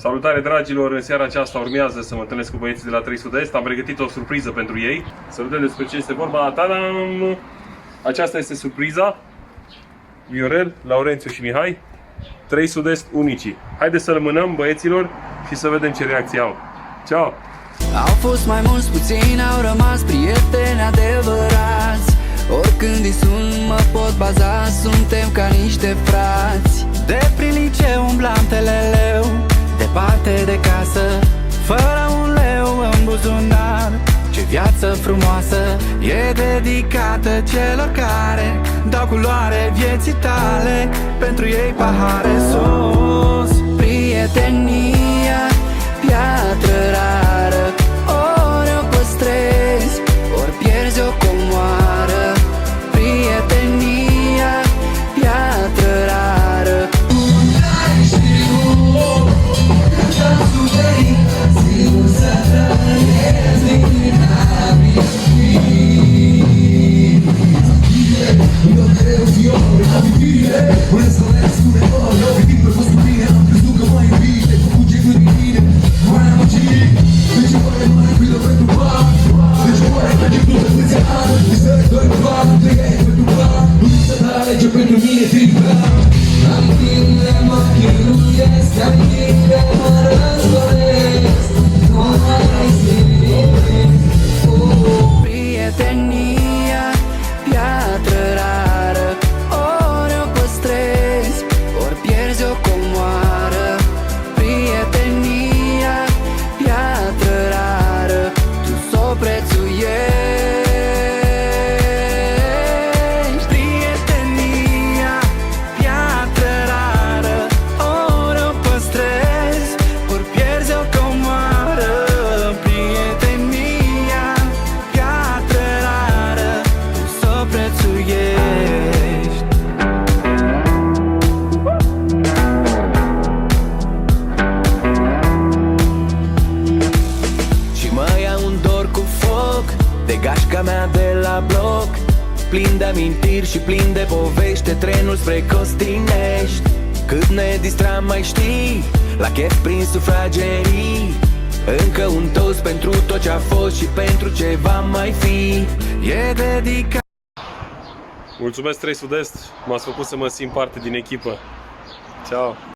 Salutare dragilor, în seara aceasta urmează să mă întâlnesc cu băieții de la 3 Sud-Est. Am pregătit o surpriză pentru ei. Să vedem despre ce este vorba. Tadam! Aceasta este surpriza. Viorel, Laurențiu și Mihai, 3 Sud-Est unicii. Haideți să rămânăm băieților și să vedem ce reacții au. Ceau! Au fost mai mulți, puțini, au rămas prieteni adevărați. Oricând îi sun, mă pot baza, suntem ca niște frați. De prin liceu umblam teleleu, departe de casă, fără un leu în buzunar. Ce viață frumoasă e dedicată celor care dau culoare vieții tale. Pentru ei pahare sus, prietenia, piatră rară. Ori o păstrezi, ori pierzi o comoară. Prietenia, piatră rară. Gașca mea de la bloc, plin de amintiri și plin de povești, trenul spre Costinești. Cât ne distram mai știi, la chef prin sufragerii. Încă un toast pentru tot ce a fost și pentru ce va mai fi. E dedicat. Mulțumesc 3 Sud-Est, m-ați făcut să mă simt parte din echipă. Ciao!